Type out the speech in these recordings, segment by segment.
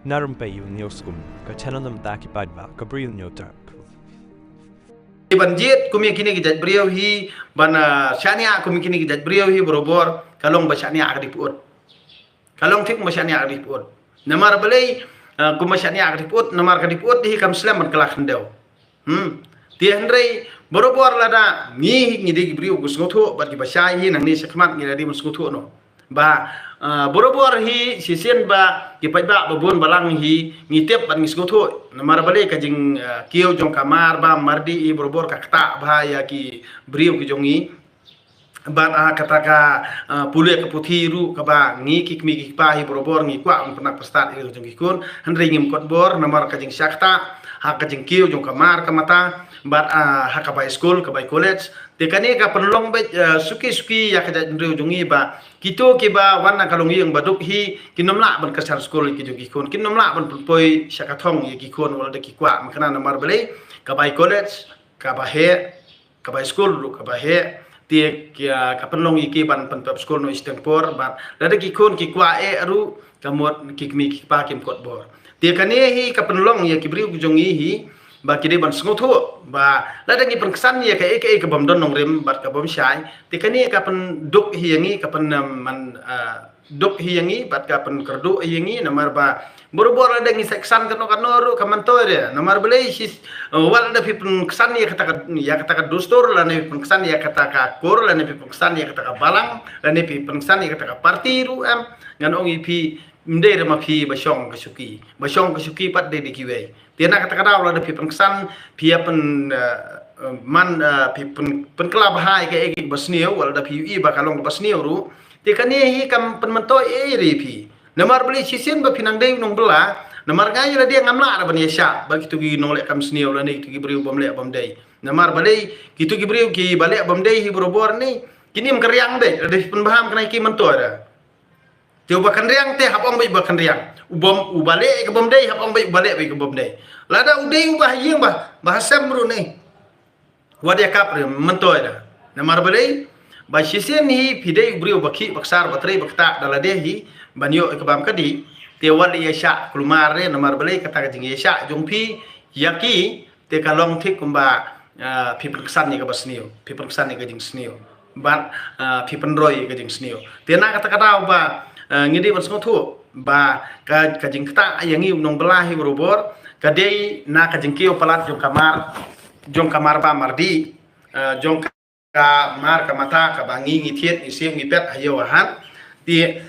Narum bayu nioskum, ka chananam daki badva, ka bril nyotar. Banjit kumi kini gijat beliau hi bana syania kumi kini gijat beliau hi borobor kalong ba syania akdiput kalong tik ma syania akdiput namar balai kuma syania akdiput namar kadiput hi kam slam man kelak hendau ti hendrei borobor lada ni ngidi beliau gus ngotho bat gi basai hi nang ni sakmat ngi ladi mus ngotho no ba borobor hi sisen ba ki paiba babon balang hi ngitep ban ngis ngotho namar balai kajing kieu jong kamar ba mardi i borobor ka kata ba ya ki brio ki jongi ba kata ka pule ka puthiru ka ba ngi kikmi ki pa hi borobor ngi kwa penak pestat i jong kun hendre ngim kot bor namar kajing sakta ha kajing kieu jong kamar ka mata ba ha ka ba school ka ba college tekani ka penlong be suki ya ka jong jongi ba kito kiba warna kalong yang baduk hi kinomla ban kasar skol ki jogi kon kinomla ban poi syakathong ye ki kon wala de ki kwa makana namar bele ka bai college ka ba he ka bai school ru ka ba he tie ka penlong ki ban pen skol no istempor ba la de ki kon ki kwa e ru kamot ki mi ki pa kim kot bor tie kane hi ka penlong ye ki briu jongi hi ba kide ban sngotho ba la dangi pengkesan ya ka ke bom don nong rem bat ka bom syai te kani ka pen duk hiyangi ka pen man duk hiyangi bat ka pen kerdu hiyangi namar ba boro-boro la dangi seksan kano ru ka mantore namar bele sis wal da pi pengkesan ya kata ka dustur la ne pengkesan ya kata ka kor la ne pengkesan ya kata ka balang la ne pengkesan ya kata ka parti ru am ngan ongi pi mde ma pi basyong kasuki pat de dikiwe tiana kata kata la de pi pengkesan pi pen man pi pen kelab hai ke egi basniu wal da pi i bakalong basniu ru te kani hi kam pen manto e ri pi namar beli sisin ba pinang dei nong bela namar ngai la dia ngamla da ban yesha ba kitu gi nolek kam sniu la ni kitu gi briu bom le bom dei namar beli kitu gi briu ki bale bom dei hi borobor ni kini mkeriang de de pen baham kana ki manto ada coba kendriang teh hapong baik kendriang ubom ubale ke bom dei hapong baik ubale ke bom dei lada udei ubah yeng bah bahasa bro ni wadia kapre mento ada namar bale ba sisen hi pidei brio baki baksar batrei bakta dalade hi banyo ke bam kadi te wali yasha kulmare namar bale kata jing yasha jongpi yaki te kalong thik kumba pi perkesan ni ke basnio pi perkesan ni ke jing snio ban pi penroi ke jing snio te na kata ba ngidi ban sngotho ba ka jing kata yang i nong belahi borobor ka dei na ka jing kio palat jong kamar ba mardi jong ka mar ka mata ka bangi ngithiet isim ngipet ayo han ti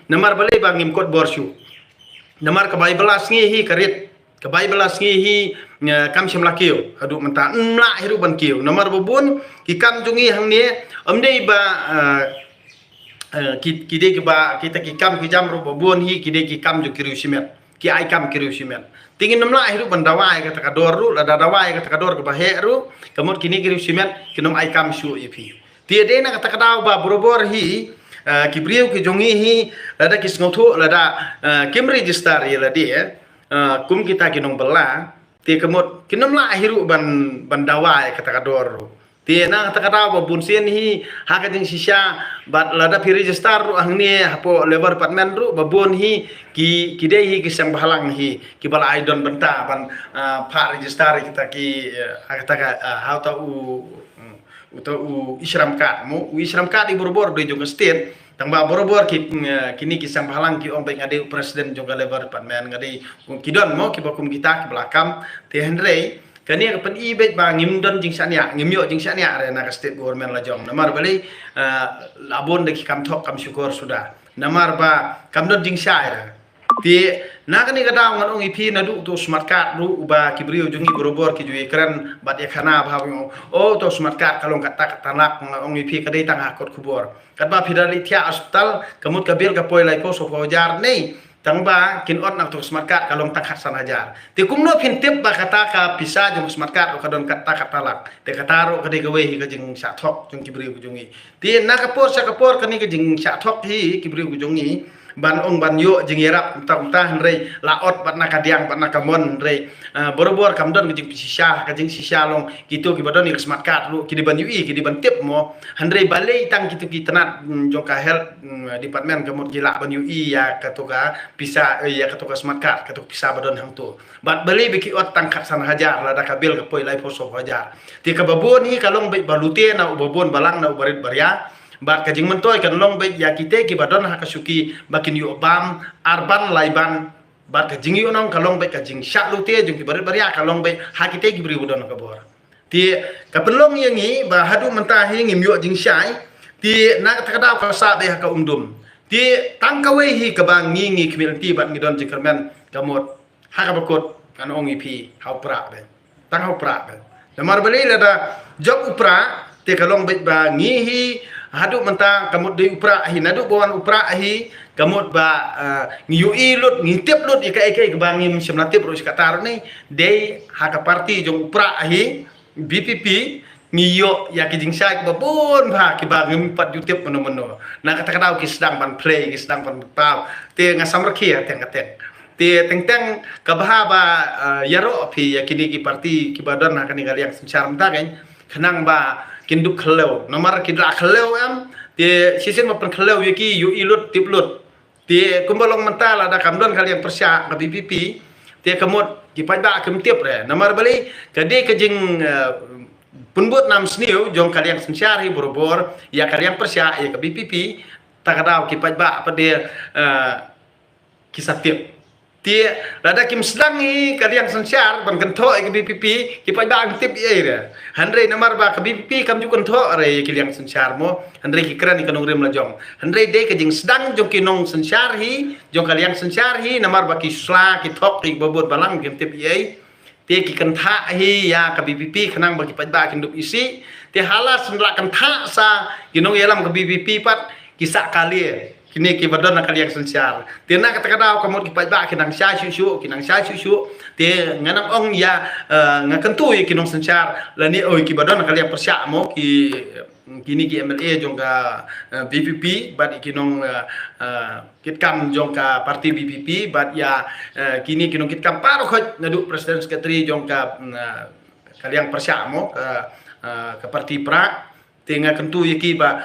namar balai bangim kot borsyu namar ka bai belas ngi hi karit ka bai belas ngi hi kam sim lakio adu menta mla hiru ban kio namar bobun ki kam jungi hang ne amdei ba kide ki ba kita ki kam ki jam ro bobun hi kide ki kam ju kiru simet ki ai kam kiru simet tingin namla hiru bandawai kata kador ru la dadawai kata kador ke bahe ru kamut kini kiru simet kinom ai kam shu ipi tie de na kata kadaw ba borobor hi ki briu ki jongi hi lada ki ngotho lada kim register ya ladi kum kita kinong bela tie kamut kinom la hiru bandawai kata kador ru tie na kata kadaw ba bunsen hi haka jing sisya bat lada pi register ru angni hapo labor department ru babon hi ki dei hi kisang bahalang hi ki bala aidon benta ban pa register kita ki kata ka how ta u isram card mo u isram card di borobor do jong state tang ba borobor kini kisang bahalang ki ombeng ade presiden juga labor department ngade kidon mo ki bakum kita ki belakam te hendrei kani ka pen ibet ba ngimdon jing sania ngimyo jing sania re na state government la jong namar bali labon de kam thok kam syukur sudah namar ba kam don jing syair ti na kani ka daw ngon ipi na du to smart card ru ba kibrio jungi borobor ki jui kran bat ya khana ba o to smart card kalong kata tanak ngong ipi ka dei tang hakot kubor kat ba fidali tia hospital kamut kabil ka poi lai ko so jar nei tang ba kin on nak to smart card kalong tak hasan hajar ti kumno pin tip ba kata ka pisa jong smart card ka don kata katalak te kataro ka de gawe hi ka jing sa thok jong kibrio jungi ti na ka por sa ka por kani ka jing sa thok hi kibrio jungi ban ong ban yo jingirap entah rei laot bat nak kadiang bat nak kamon rei borobor kamdon kejing sisha long gitu ki badon ik smart card lu ki di ban UI ki di ban tip mo rei balai tang gitu ki tenat jong ka health department kamot gila ban UI ya katoka bisa ya katoka smart card katoka bisa badon hang tu bat balai beki ot tangkat sana hajar lada kabil ke poi lai poso hajar ti ka babon hi kalong balute na ubabon balang na ubarit barya bat kajing mentoy kan long be ya kite ki badon hakasuki bakin yu bam arban laiban bat kajing yu nong kalong be kajing syak lute jung ki barit barya kalong be hakite ki beri budon ka bor ti ka pelong yangi ba hadu mentah hi ngim yu jing syai ti nak takadaw ka sa be ka umdum ti tangkawe hi ka bang ngi community bat ngidon jikermen kamot hakabakot kan ong ipi haupra be tang haupra be namar beli lada job upra te kalong be ba ngi hi haduk mentang kamut di upra hi naduk bawan upra hi kamut ba ngiyui lut ngitip lut ika kebangim semlatip ru sikatar ni dei haka parti jong upra hi BPP ngiyo ya kijing sai babon ba kibangim 4 YouTube meno na kata-kata ki sedang ban play ki sedang ban pau te ngasam rekhi teng katek te teng kabahaba yaro pi ya kini ki parti ki badan akan ningaliang sencar mentang kan kenang ba kinduk khlew nomor kidra khlew am ti sisen mapen khlew yaki yu ilut tiplut ti kumbalong mental ada kamdon kalian persya ke BPP ti kemut ki pada kemtip re nomor bali kade kejing punbut nam sniu jong kalian sensyari borobor ya kalian persya ya ke BPP takadau ki pada apa dia kisah tip ti lada kim sedang ni kalian sensyar ban kento ke BPP ki pada tip ye re handre nomor ba ke BPP kam ju kento re kalian sensyar mo handre ki kran ikanong rem lajong handre de ke jing sedang jong kinong sensyar hi jong kalian sensyar hi nomor ba ki sla ki thok ki bobot balang kim tip ye ti ki kentha hi ya ke BPP kenang ba ki pada kindup isi ti halas ndak kentha sa kinong yelam ke BPP pat kisak kali kini ki badon nakal yang sensyar tina kata-kata kamu ki pajba kinang sya syusyu te nganang ong ya ngakentu kinong sensyar lani oi ki badon nakal yang persya mo ki kini ki MLA jongka BPP bad kinong kitkam jongka parti BPP bad ya kini kinong kitkam paro khoj nadu presiden sekretari jongka kaliang persya mo ke parti pra te ngakentu ki ba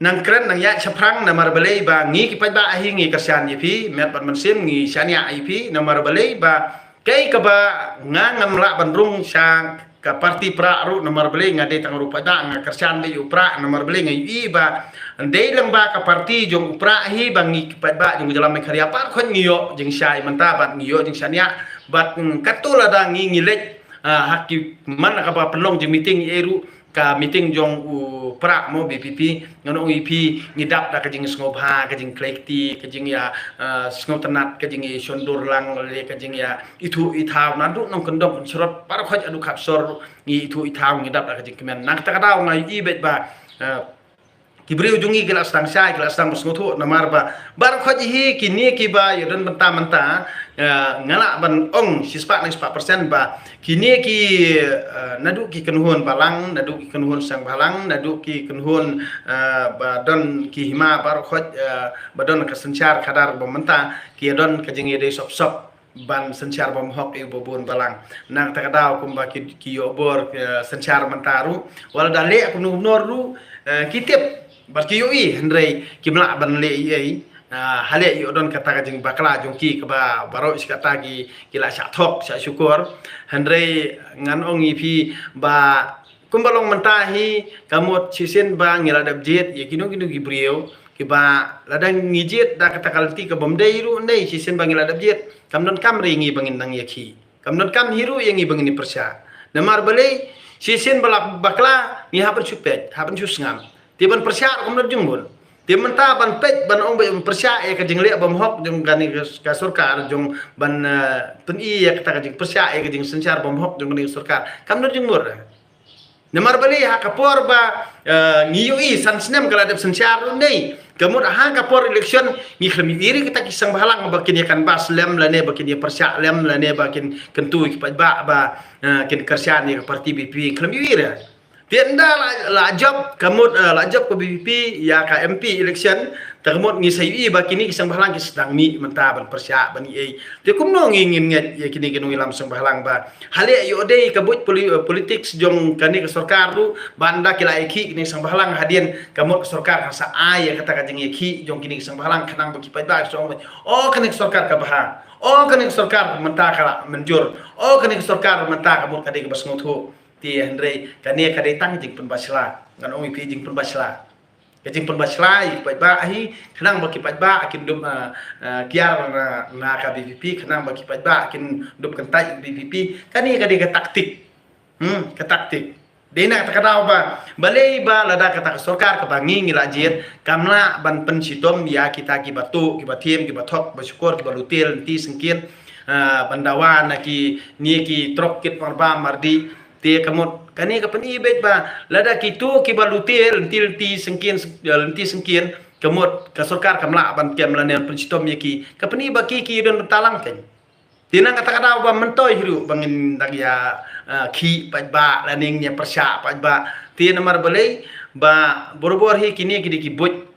nang keren nang ya chaprang namar balai ba ngi ki ba ahi ngi kasyan yipi met ban mansim ngi syania ipi namar balai ba kai ka ba ngam la bandrung sang ka parti pra ru namar balai ngade tang rupa da nga kasyan be upra namar balai ngi i ba ndei lang ba ka parti jong upra hi ba ngi ki ba jong dalam karya par khon ngi yo jing syai manta bat ngi yo jing syania bat katul ada ngi lek hakki man ka ba pelong jing meeting eru ka meeting jong pra mo BPP ngono IP ngidap da kajing ngobha kajing klekti kajing ya ngop tenat kajing sondur lang le kajing ya itu ithaw nandu nong kendom serot para khoj adu kapsor ngi itu ithaw ngidap da kajing kemen nak ta kadaw ngai ibet ba kibriu jungi kelas tang sai kelas tang musngotu namar ba bar khoj hi kini ki ba yodon menta ngala ban ong sispa 4% ba kini ki nadu ki kenhun balang nadu ki kenhun sang balang nadu ki kenhun badon ki hima bar khoj badon ka sensyar kadar bomenta ki don kajing ide sop ban sensyar bom hok e bobon balang nang takadaw kumba ki yobor sensyar mentaru wal dale aku nor ru kitip barkiyui hendrei kimla ban le ei hale yodon kata kajing bakla jongki ke ba baro sikata ki kila syak thok syak syukur hendrei ngan ong ipi ba kumbalong mentahi kamot sisen ba ngiladap jet ya kino gibriu ki ba ladang ngijit da kata kalti ke bomdei ru ndei sisen ba ngiladap jet kamnon kam ringi bangin nang yaki kamnon kam hiru yang ibangin persya namar balai sisen balak bakla ni hapen supet hapen susngam tiban persya kamnon jungbul ti menta ban pet ban ong be persya e ka jing le bam hok jong gani ka surkar jong ban tun i ya ka jing persya e ka jing sensyar bam hok jong gani surkar kam no jing mur namar bali ha ka por ba ngiu i san snem kala dep sensyar nei kamut ha ka por election ni khami iri kita kisang bahalang bakin ya kan bas lem lane bakin ya persya lem lane bakin kentu ki ba kin kersyan ni parti BP khami iri tienda la job kamut la job ke BPP ya ka MP election termot ngi sayi ba kini kisang bahlang kis sedang mi menta ban persya ban ei te kum no ngin nget ya kini kinu ilam sang bahlang ba hale yo de kabut politik jong kani ke sarkar tu banda kila eki kini sang bahlang hadien kamot ke sarkar sa ay kata kajeng eki jong kini sang bahlang kanang bagi pai song oh kani ke sarkar ka bahang oh kani ke sarkar menta kala menjur oh kani ke sarkar menta kamot kadi ke basngotu ti Andre kani kadi tang jing pun basla ngan ong pi jing pun basla kajing pun basla pai ba hi kanang bagi pai ba akin dum kiar na ka BVP kanang bagi pai ba akin dum kentai BVP kani kadi ke taktik ke taktik dena kata kata ba balai ba lada kata sarkar ka bangi ngilajir kamla ban pensitom ya kita ki batu ki batiem ki bathok basyukur ki balutil ti sengkir bandawan ki ni ki trok kit marba mardi te kamot kani ka pani bet ba lada kitu ki balutil til ti sengkien ti sengkien kamot ka sarkar kamla ban kem lanen pensitom ya ki ka pani ba ki don talang ken tinang kata-kata ba mentoy hiru bangin dagya ki pajba laning nya persya pajba ti namar balai ba bor-bor hi kini ki bot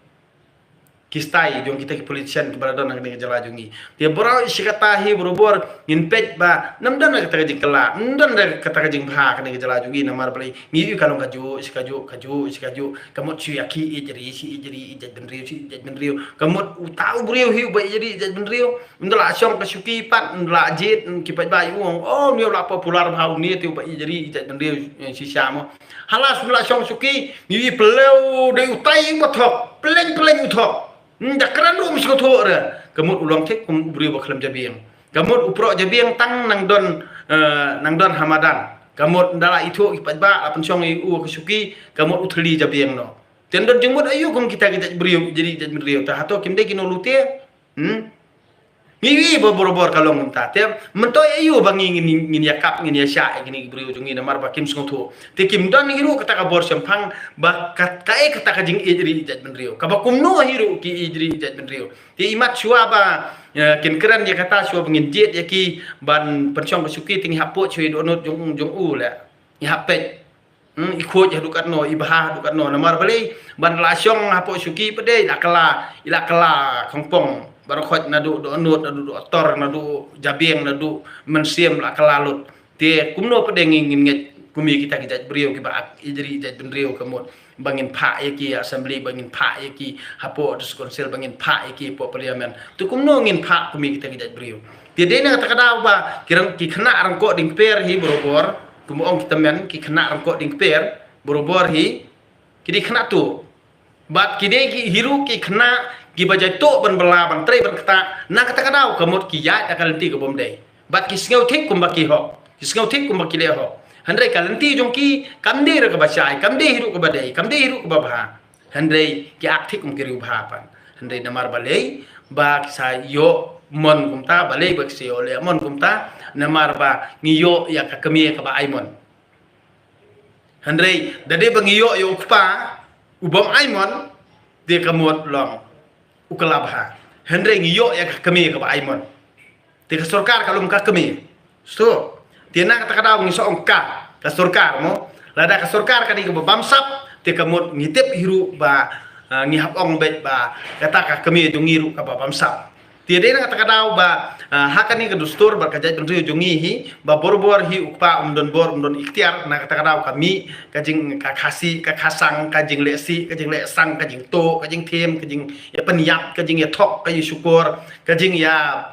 kistai jong kita ki politician ki baradon nang dengan jala jongi dia borau isikata hi bor-bor ngin pej ba namdan kata kajing kala namdan kata kajing bha kana jala jongi namar balai ngi kalong kaju isikaju kamot chu yaki ijri ijat ben riu kamot utau brio hi ba ijri ijat ben riu ndala asyong kasuki pat ndala jit ki pej ba yuong oh niu la popular bha ni tiu ba ijri ijat ben riu sisa mo halas ndala asyong suki ngi peleu de utai mothok peleng uthok ndak keran rum siko thora kamut ulang tek kum brio baklam jabiang kamut upro jabiang tang nang don hamadan kamut ndala itu ipatba apan syong u kesuki kamut uthli jabiang no tendon jengmut ayu kum kita brio jadi brio ta hato kimde kino lute ngiwi bor kalong menta te mentoy ayu bangi ngin yakap ngin yasya gini brio jungi namar bakim sngotho te kim don hiru kata ka bor sempang bakat kae kata ka jing ijri ijat ben rio ka bakum no hiru ki ijri ijat ben rio te imat shua ba kin keran ya kata shua bangin jet ya ki ban perchong basuki ting hapo chui donot jong u la ya hapet ikut ya dukat no ibah dukat no namar balai ban lasyong hapo suki pede ila kala kongpong barokhot nadu do anut nadu do tor nadu jabieng nadu mensiem la kalalut te kumno pede ngin nget kumi kita brio ki ba ijri ijat ben rio kamot bangin pha yaki assembly bangin pha yaki hapo dus konsel bangin pha yaki po parliamen tu kumno ngin pha kumi kita brio te dena kata kada ba kirang ki khana rangko ding per hi borobor kumuong kita men ki khana rangko ding per borobor hi kidi khana tu bat kide ki hiru ki khana ki bajai to ban bala ban tre ban kata na kata kada kamot ki ya akal ti ko bomdei bat ki sngau thik kum baki ho ki sngau thik kum baki le ho handai kalanti jongki kamde ra ka bachai kamde hiru ko badai kamde hiru ko babha handai ki ak thik kum kiri bha pan handai namar balei ba sa yo mon kumta balei bak se ole mon kumta namar ba ngiyo ya ka kami ka ba aimon handai dade ba ngiyo yo pa ubom aimon de kamot long ukalabha handai ngiyo ya ka kami ka ba aimon te ka sarkar kalum ka kami so tiana kata kada ngi so ongka ka sarkar mo lada ka sarkar kadi ka bamsap te kamot ngitip hiru ba ngi hap ong bet ba kata ka kami dungiru ka ba bamsap tiade na kata kada ba hakani ka dustur ba kajat ben jungi hi ba bor hi ukpa umdon ikhtiar na kata kada kami kajing ka khasi ka khasang kajing lesi kajing le sang kajing to kajing them kajing ya peniap kajing ya thok kajing syukur kajing ya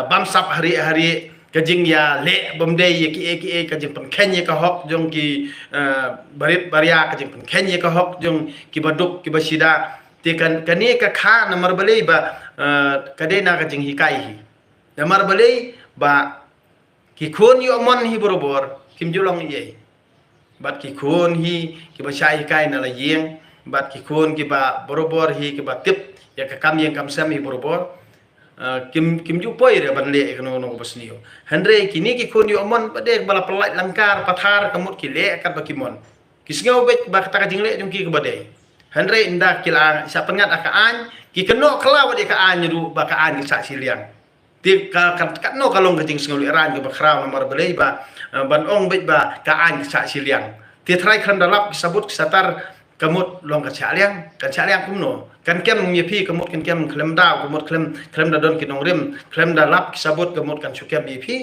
bamsap hari-hari kajing ya le bomdei ya ki kajing pen kenya ka hok jong ki barit baria kajing pen kenya ka hok jong ki baduk ki basida te kan kani ka kha namar balei ba kadena kajing hikai hi namar balei ba ki khon yo mon hi borobor kim julong ye bat ki khon hi ki ba shai hikai na la yeng bat ki khon ki ba borobor hi ki ba tip ya ka kam yeng kam sam hi borobor kim ju poi re ban le kono no basnio handre kini ki khon yo mon bade bala pelai langkar pathar kamut ki le kat ba kimon kisngau bet ba kata kajing le jong ki ke bade handre indak kila sa pengat akaan ki keno kala wadi kaan nyu ba kaan ki sa siliang ti ka no kalong kajing sngau iran ki ba khraw nomor belei ba ban ong bet ba kaan ki sa siliang ti trai khan dalap disebut satar kemut long kan syaliang kumno kan kem mi pi kemut kan kem klem daw kemut klem da don kinong rim klem da lap kisabut kemut kan syukem mi pi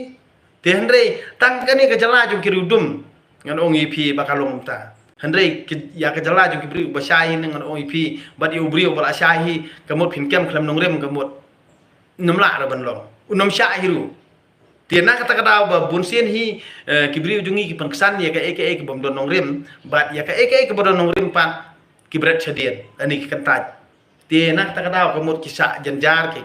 ti hendrei tang kani ke jala jung kirudum ngan ong ip bakalong ta hendrei ya ke jala jung kibri basai ngan ong ip bad yu bri bal asai kemut pin kem klem nong rim kemut numla ra ban long unom sya hiru tiana kata kata ba bunsin hi kibri ujungi ki pangsan ya ka eke bom don nong rim bat ya ka eke bom don nong rim pan kibret chadien ani ki kantaj tiana kata kata kemut kisah jenjar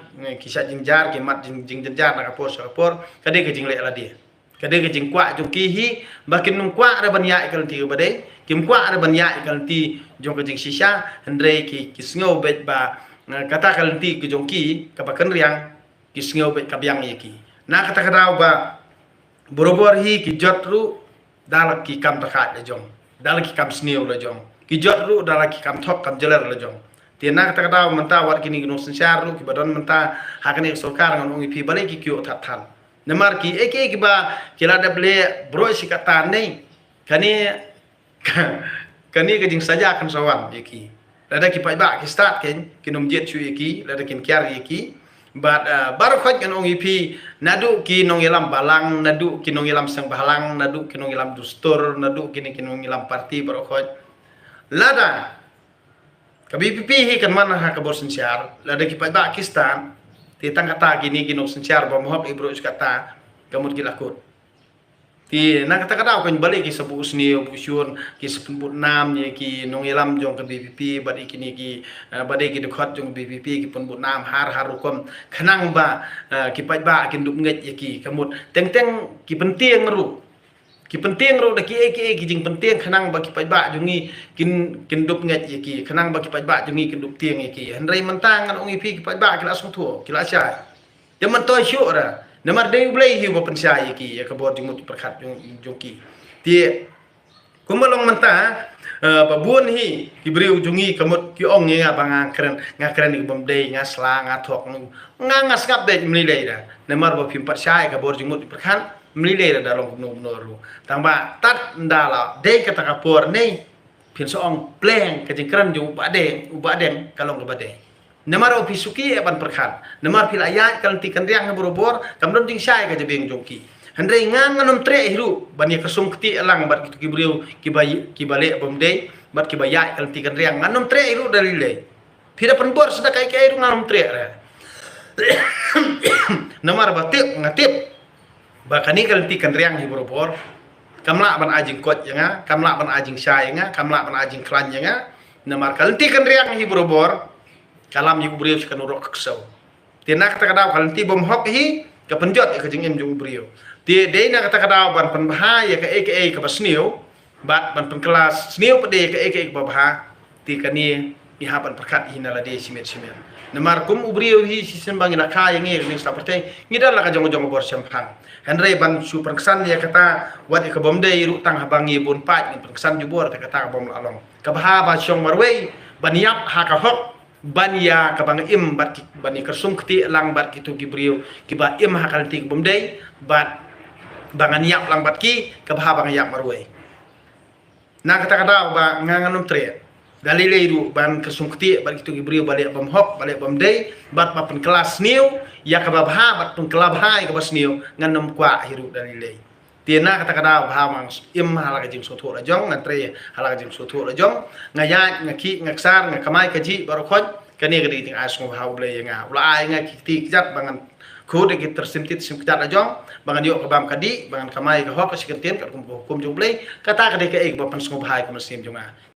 ki mat jing jenjar na kapor kade ke jing le la dia kade ke jing kwa jung ki hi bakin nung kwa ra ban ya ikal ti bade kim kwa ra ban ya ikal ti jong ke jing shisha hendrei ki sngo bet ba kata kal ti ke jong ki ka bakan riang ki sngo bet ka byang ye ki na kata kata ba borobor hi ki jotru dalak ki kam takat le jong dalak ki kam sneo le jong ki jotru dalak ki kam thok kam jeler le jong tiana kata kata menta war kini gunung sensar ru ki badon menta hakane sokar ngon pi balik ki kyo thathan namar ki eke ba kila da ble bro si kata nei kani ke jing saja kan sawan ye ki lada ki pai ba ki start ken kinom jet chu ye ki lada kin kyar ye ki but baru khot kan ong ip nadu ki nong ilam balang nadu ki nong ilam sang balang nadu ki nong ilam dustur nadu ki nong ilam parti baru khot lada kabi pipi hi kan mana ha kabor sensiar lada ki pai ba kistan ti tang kata gini ki nong sensiar ba mohok ibro kata kamut ki lakut ti na kata kata kan balik ki sabu usni busyun ki seput nam ye ki nong ilam jong ke BPP badi kini ki badi ki dekhot jong BPP ki pun but nam har rukom khanang ba ki pai ba ki dup nget ye ki kamut teng ki penting ru da ki jing penting khanang ba ki pai ba jungi kin dup nget ye ki khanang ba ki pai ba jungi kin dup tieng ye ki hendrai mentang ngan ong ip ki pai ba ki la sung thu ki la syai ya man toy syu ra namar dei blai hi bo pensai ki ya kabor jumut perkhat jong ki ti kumalong menta babun hi ki bri ujungi kamut ki ong nga bang ngakren ni bom dei nga sla nga thok nga ngaskap de mli lei da namar bo phim persai kabor jumut perkhat mli lei da long no ru tamba tat ndala dei kata kapor nei phin so ong pleng ka jingkran ju ba deng kalong ba deng namar opisuki ban perkhat namar pil ayat kal ti kan riang borobor kamdon jing syai ka jebeng jongki handrei nganganom tre hiru bani kesung kti elang bat kitu kibriu ki bale bomdei bat ki bayat kal ti kan riang nganom tre hiru dari le pira penbor seda kai kai nganom tre ra namar batik ngatip bakani kal ti kan riang hi borobor kamla ban ajing kot yanga kamla ban ajing syai yanga kamla ban ajing klan yanga namar kal ti kan riang hi borobor kalam yu brio kan urok ksau tiana kata kata kal ti bom hok hi ka penjot ka jing em jung brio ti de na kata kata ban penbahaya ka aka ka basniu bat ban kelas sniu pede ka aka ka baha ti kani iha ban perkat hina la de simet namar kum ubrio hi sisen bang ina ka yang ni seperti ngidal la ka jong bor sempang hendrei ban su perkesan ya kata wat ka bom de ru tang habangi bun pat ni perkesan jubor kata ka bom along ka baha ba syong marwei ban yap ha ka hok ban ya kabang im bat bani kersung kti lang bat kitu gibriu kiba im hakal ti bomdei bat bangan yap lang bat ki kabha bang yap marwe na kata kata ba nganganum tre dalileiru ban kersung kti bat kitu gibriu balik bom hok balik bomdei bat papen kelas niu ya kabha bat pun kelab hai kabas niu nganum kwa hiru dalilei tiana kata kata bahang im halaga jing sotu la jong ngantre halaga jing sotu la jong ngaya ngaki ngaksar ngakamai kaji baru khot kani gadi ting asung hau ble nga ulai nga kiti kijat bangan khode ki tersimtit sim kijat la jong bangan yo kabam kadi bangan kamai ka hok sikentien ka hukum jong ble kata kade ka ek bapan sung bahai ka masim jonga